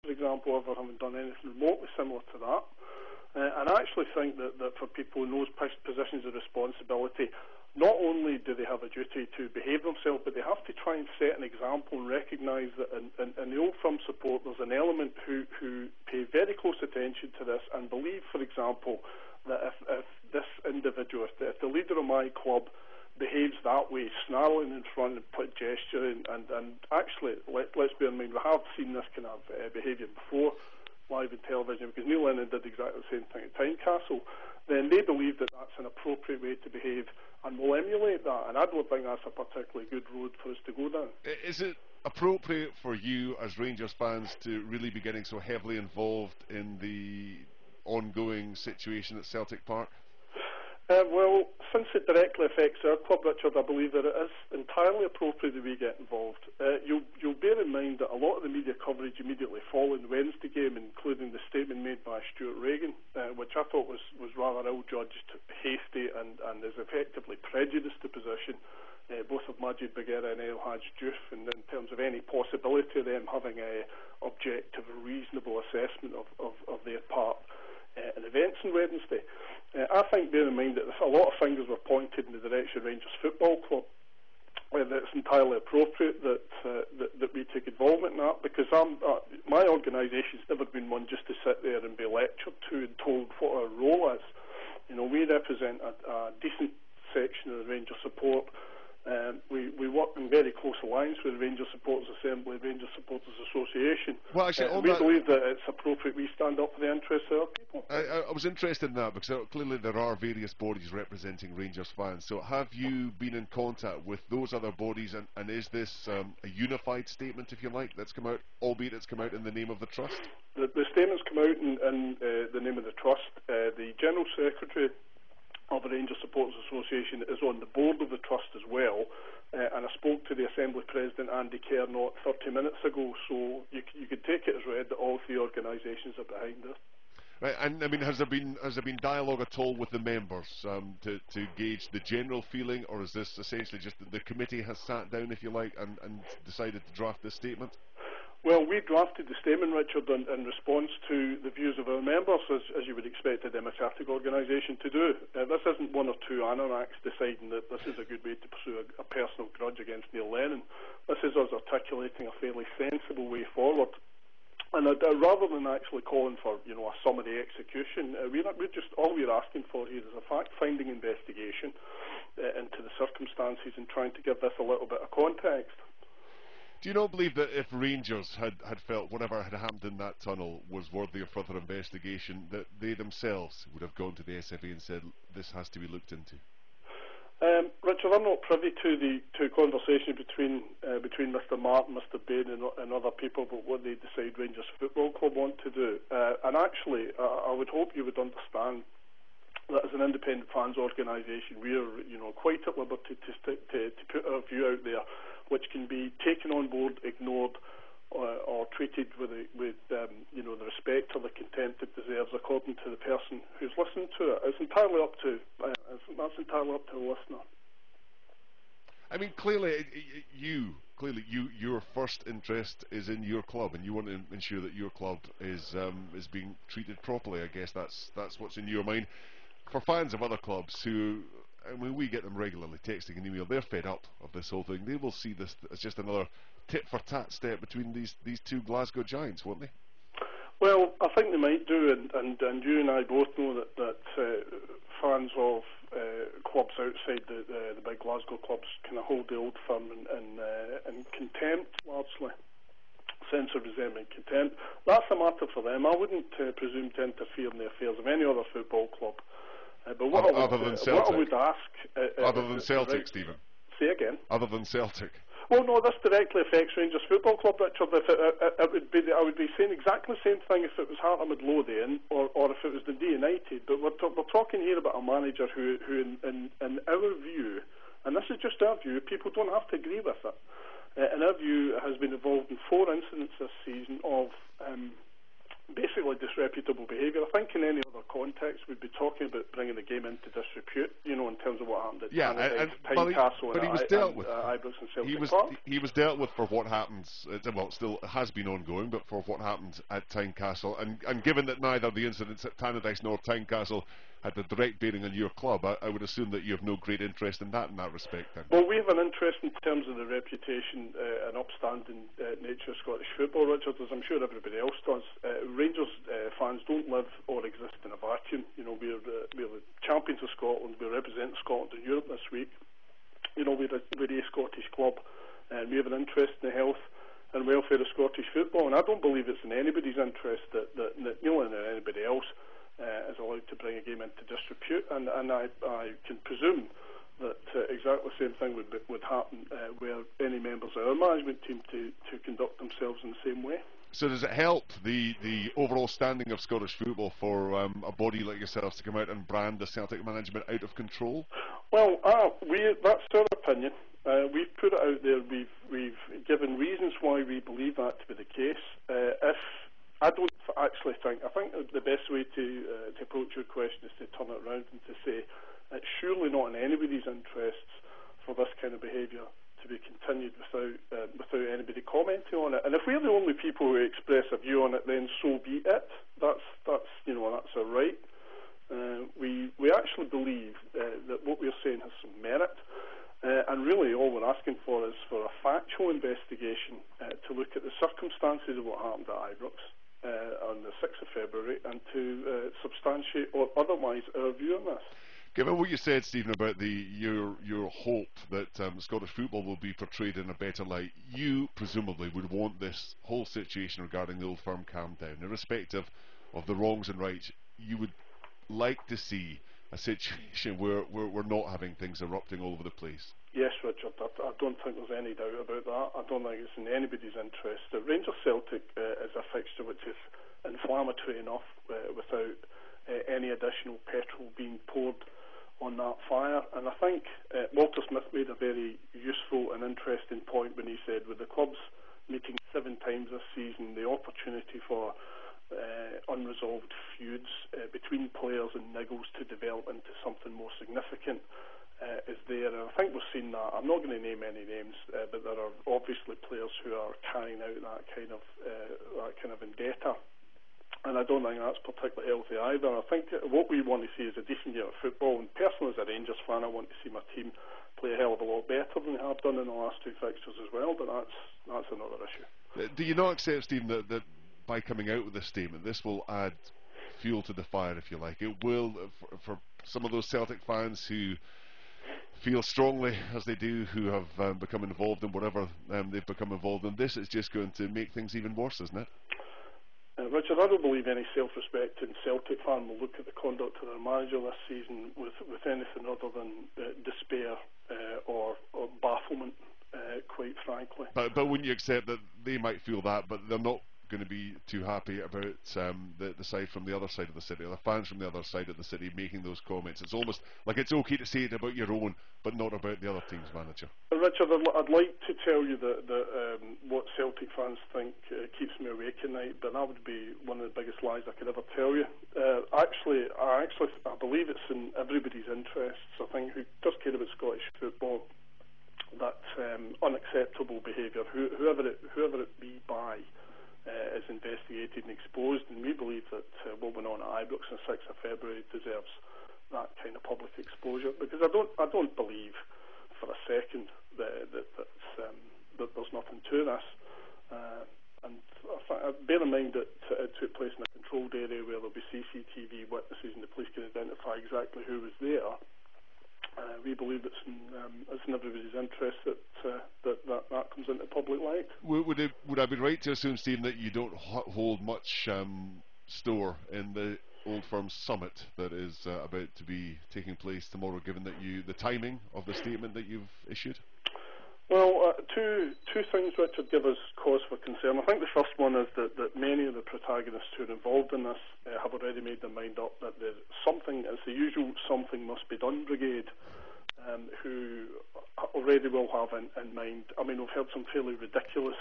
for example, ever having done anything remotely similar to that. And I actually think that for people in those positions of responsibility, not only do they have a duty to behave themselves, but they have to try and set an example and recognise that in the Old Firm support there's an element who pay very close attention to this and believe, for example, that if this individual, if the leader of my club behaves that way, snarling in front and gesturing, and actually, let's bear in mind, we have seen this kind of behaviour before, live in television, because Neil Lennon did exactly the same thing at Tynecastle, then they believe that that's an appropriate way to behave and will emulate that, and I don't think that's a particularly good road for us to go down. Is it appropriate for you as Rangers fans to really be getting so heavily involved in the ongoing situation at Celtic Park? Well, since it directly affects our club, Richard, I believe that it is entirely appropriate that we get involved. You'll bear in mind that a lot of the media coverage immediately following the Wednesday game, including the statement made by Stuart Regan, which I thought was rather ill-judged, hasty, and has effectively prejudiced the position, both of Majid Bagheera and El Hadj Diouf, in terms of any possibility of them having a objective, reasonable assessment of their part in events on Wednesday. I think, bear in mind that a lot of fingers were pointed in the direction of Rangers Football Club, that it's entirely appropriate that we take involvement in that, because my organisation's never been one just to sit there and be lectured to and told what our role is. You know, we represent a decent section of the Rangers support. We work in very close alliance with the Rangers Supporters Assembly, Rangers Supporters Association. Well, actually, we believe that it's appropriate we stand up for the interests of our people. I was interested in that because clearly there are various bodies representing Rangers fans. So have you been in contact with those other bodies, and is this a unified statement, if you like, that's come out, albeit it's come out in the name of the Trust? The statement's come out in the name of the Trust. The General Secretary of the Rangers Supporters Association is on the board of the Trust as well, and I spoke to the Assembly President Andy Kerr not 30 minutes ago, so you could take it as read that all three organisations are behind this. Right, and I mean, has there been dialogue at all with the members to gauge the general feeling, or is this essentially just that the committee has sat down, if you like, and decided to draft this statement? Well, we drafted the statement, Richard, in response to the views of our members, as you would expect a democratic organisation to do. This isn't one or two anarchs deciding that this is a good way to pursue a personal grudge against Neil Lennon. This is us articulating a fairly sensible way forward. And rather than actually calling for, a summary execution, all we're asking for here is a fact-finding investigation into the circumstances and trying to give this a little bit of context. Do you not believe that if Rangers had felt whatever had happened in that tunnel was worthy of further investigation, that they themselves would have gone to the SFA and said, this has to be looked into? Richard, I'm not privy to conversation between Mr. Martin, Mr. Bain and other people about what they decide Rangers Football Club want to do. And actually, I would hope you would understand that as an independent fans organisation, we are, quite at liberty to put our view out there, which can be taken on board, ignored, or treated with the respect or the contempt it deserves according to the person who's listening to it. It's entirely up to that's entirely up to the listener. I mean, clearly, your first interest is in your club, and you want to ensure that your club is being treated properly. I guess that's what's in your mind. For fans of other clubs who, I mean, we get them regularly texting and email, they're fed up of this whole thing. They will see this as just another tit-for-tat step between these two Glasgow giants, won't they? Well, I think they might do, and you and I both know that fans of clubs outside the big Glasgow clubs kind of hold the Old Firm in contempt, largely. Sense of resentment, contempt. That's a matter for them. I wouldn't presume to interfere in the affairs of any other football club. But what I would ask... other than Celtic, Stephen? Say again? Other than Celtic? Well, no, this directly affects Rangers Football Club, Richard. I would be saying exactly the same thing if it was Hearts Midlothian or if it was Dundee United. But we're talking here about a manager who in our view, and this is just our view, people don't have to agree with it, in our view, has been involved in 4 incidents this season of basically disreputable behaviour. I think in any other context we'd be talking about bringing the game into disrepute, in terms of what happened at Tynecastle and Ibrox and Celtic Park. He was dealt with for what happens, well, still has been ongoing, but for what happened at Tynecastle, and given that neither the incidents at Tannadice nor Tynecastle had a direct bearing on your club, I would assume that you have no great interest in that respect then. Well, we have an interest in terms of the reputation and upstanding nature of Scottish football, Richard, as I'm sure everybody else does. Rangers fans don't live or exist in a vacuum. We're the champions of Scotland. We represent Scotland in Europe this week. We're a Scottish club, and we have an interest in the health and welfare of Scottish football, and I don't believe it's in anybody's interest that Neil and anybody else is allowed to bring a game into disrepute, and I can presume that exactly the same thing would happen were any members of our management team to conduct themselves in the same way. So does it help the overall standing of Scottish football for a body like yourselves to come out and brand the Celtic management out of control? Well, that's our opinion. We've put it out there. We've given reasons why we believe that to be the case. I don't actually think the best way to approach your question is to turn it around and to say it's surely not in anybody's interests for this kind of behaviour to be continued without anybody commenting on it. And if we're the only people who express a view on it, then so be it. That's our right. We actually believe that what we're saying has some merit. And really all we're asking for is for a factual investigation to look at the circumstances of what happened at Ibrox on the 6th of February and to substantiate or otherwise our view on this. Given what you said, Stephen, about your hope that Scottish football will be portrayed in a better light, you presumably would want this whole situation regarding the Old Firm calmed down. Irrespective of the wrongs and rights, you would like to see a situation where we're not having things erupting all over the place. Yes, Richard, I don't think there's any doubt about that. I don't think it's in anybody's interest. The Rangers Celtic is a fixture which is inflammatory enough without any additional petrol being poured on that fire. And I think Walter Smith made a very useful and interesting point when he said, with the clubs meeting 7 times this season, the opportunity for unresolved feuds between players and niggles to develop into something more significant is there, and I think we've seen that. I'm not going to name any names, but there are obviously players who are carrying out that kind of vendetta, and I don't think that's particularly healthy either. I think what we want to see is a decent year of football, and personally as a Rangers fan I want to see my team play a hell of a lot better than they have done in the last 2 fixtures as well, but that's another issue. Do you not accept, Stephen, that by coming out with this statement, this will add fuel to the fire, if you like? It will, for some of those Celtic fans who feel strongly as they do, who have become involved in whatever they've become involved in. This is just going to make things even worse, isn't it? Richard, I don't believe any self-respecting Celtic fan will look at the conduct of their manager this season with anything other than despair or bafflement, quite frankly. But wouldn't you accept that they might feel that, but they're not going to be too happy about the side from the other side of the city, or the fans from the other side of the city making those comments? It's almost like it's okay to say it about your own, but not about the other team's manager. Richard, I'd like to tell you that what Celtic fans think keeps me awake at night, but that would be one of the biggest lies I could ever tell you. I believe it's in everybody's interests. I think who does care about Scottish football, that unacceptable behaviour, whoever it be by, is investigated and exposed, and we believe that what went on at Ibrox on 6th of February deserves that kind of public exposure, because I don't believe for a second that there's nothing to this, and bear in mind that it took place in a controlled area where there'll be CCTV witnesses and the police can identify exactly who was there. We believe it's in everybody's interest that comes into public light. Would I be right to assume, Stephen, that you don't hold much store in the Old Firm summit that is about to be taking place tomorrow, given that the timing of the statement that you've issued? Well, two things, Richard, give us cause for concern. I think the first one is that many of the protagonists who are involved in this have already made their mind up that there's something, it's the usual something must be done brigade, who already will have in mind. I mean, we've heard some fairly ridiculous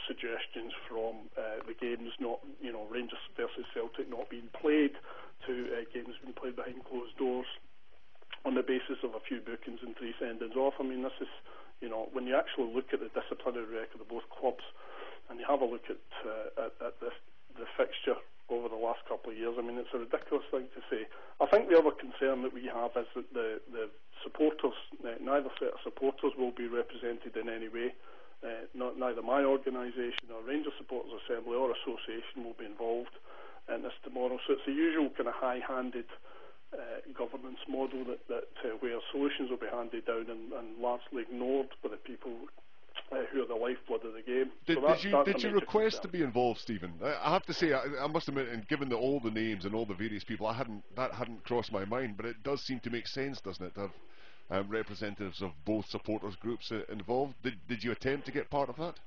suggestions from the games not, Rangers versus Celtic not being played, to games being played behind closed doors on the basis of a few bookings and 3 sendings off. I mean, this is, when you actually look at the disciplinary record of both clubs, and you have a look at the fixture over the last couple of years, I mean, it's a ridiculous thing to say. I think the other concern that we have is that the supporters, neither set of supporters will be represented in any way. Neither my organisation or Rangers Supporters Assembly or Association will be involved in this tomorrow. So it's the usual kind of high-handed governance model that where solutions will be handed down and largely ignored by the people who are the lifeblood of the game. Did you request to be involved, Stephen? I have to say, I must admit, and given all the names and all the various people, that hadn't crossed my mind, but it does seem to make sense, doesn't it, to have representatives of both supporters groups involved. Did you attempt to get part of that?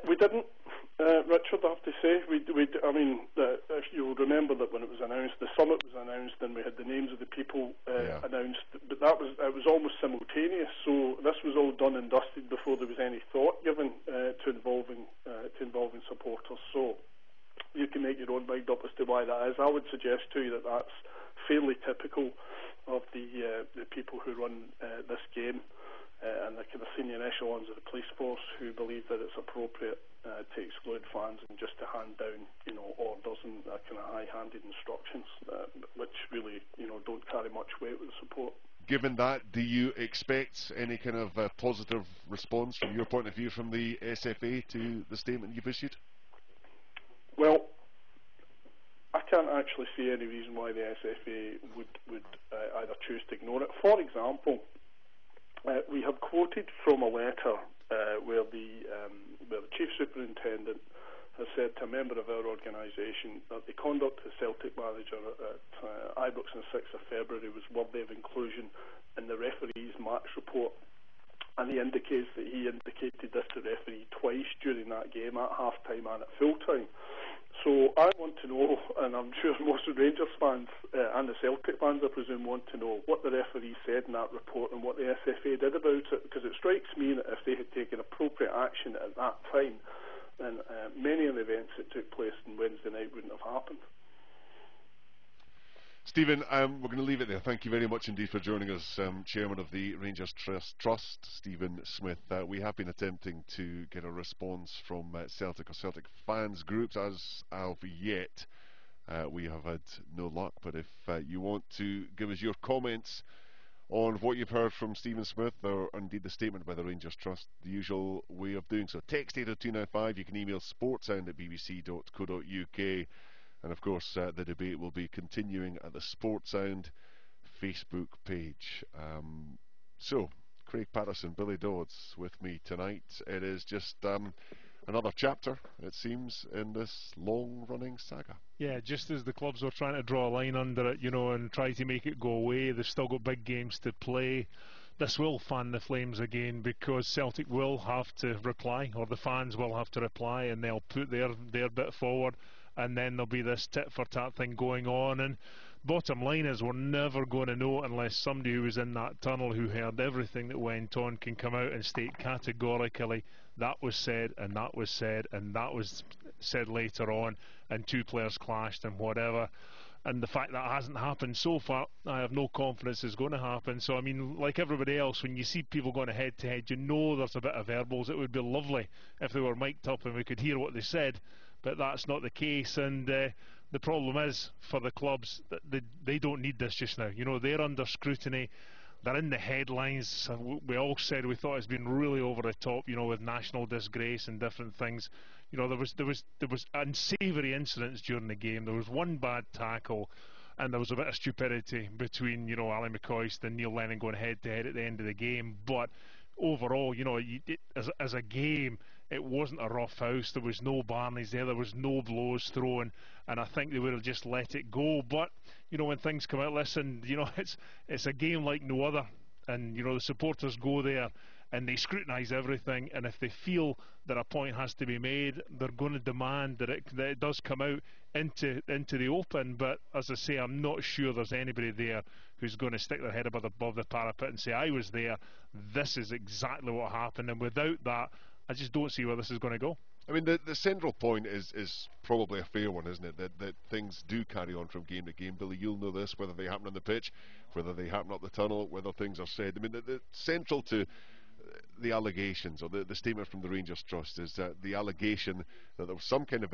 We didn't, Richard, I have to say. If you'll remember that when it was announced, the summit was announced and we had the names of the people announced, but it was almost simultaneous, so this was all done and dusted before there was any thought given to involving supporters. So you can make your own mind up as to why that is. I would suggest to you that that's fairly typical of the people who run this game. And the kind of senior echelons of the police force who believe that it's appropriate to exclude fans and just to hand down, orders and kind of high-handed instructions, which really, don't carry much weight with the support. Given that, do you expect any kind of positive response from your point of view from the SFA to the statement you've issued? Well, I can't actually see any reason why the SFA would either choose to ignore it. For example, we have quoted from a letter where the Chief Superintendent has said to a member of our organisation that the conduct of the Celtic manager at Ibrox on the 6th of February was worthy of inclusion in the referee's match report. And he indicates that he indicated this to the referee twice during that game, at half-time and at full-time. So I want to know, and I'm sure most of the Rangers fans and the Celtic fans, I presume, want to know what the referee said in that report and what the SFA did about it, because it strikes me that if they had taken appropriate action at that time, then many of the events that took place on Wednesday night wouldn't have happened. Stephen, we're going to leave it there. Thank you very much indeed for joining us, Chairman of the Rangers Trust, Stephen Smith. We have been attempting to get a response from Celtic or Celtic fans groups. As of yet, we have had no luck. But if you want to give us your comments on what you've heard from Stephen Smith, or indeed the statement by the Rangers Trust, the usual way of doing so. Text 80295, you can email sportsound@bbc.co.uk. And of course, the debate will be continuing at the Sportsound Facebook page. So, Craig Patterson, Billy Dodds with me tonight. It is just another chapter, it seems, in this long-running saga. Yeah, just as the clubs are trying to draw a line under it, and try to make it go away, they've still got big games to play. This will fan the flames again, because Celtic will have to reply, or the fans will have to reply, and they'll put their bit forward. And then there'll be this tit-for-tat thing going on. And bottom line is, we're never going to know unless somebody who was in that tunnel, who heard everything that went on, can come out and state categorically that was said, and that was said, and that was said later on, and 2 players clashed and whatever. And the fact that hasn't happened so far, I have no confidence is going to happen. So, I mean, like everybody else, when you see people going head-to-head, there's a bit of verbals. It would be lovely if they were mic'd up and we could hear what they said. But that's not the case, and the problem is for the clubs that they don't need this just now. They're under scrutiny, they're in the headlines. We all said we thought it's been really over the top, with national disgrace and different things. There was unsavoury incidents during the game. There was one bad tackle, and there was a bit of stupidity between Ali McCoist and Neil Lennon going head to head at the end of the game. But overall, as a game, it wasn't a rough house. There was no Barneys there. There was no blows thrown, and I think they would have just let it go. But when things come out, listen, it's a game like no other, and the supporters go there and they scrutinise everything, and if they feel that a point has to be made, they're going to demand that it does come out into the open. But as I say, I'm not sure there's anybody there who's going to stick their head above the parapet and say, I was there, this is exactly what happened, and without that, I just don't see where this is going to go. I mean, the central point is probably a fair one, isn't it? That things do carry on from game to game. Billy, you'll know this, whether they happen on the pitch, whether they happen up the tunnel, whether things are said. I mean, the central to the allegations, or the statement from the Rangers Trust, is the allegation that there was some kind of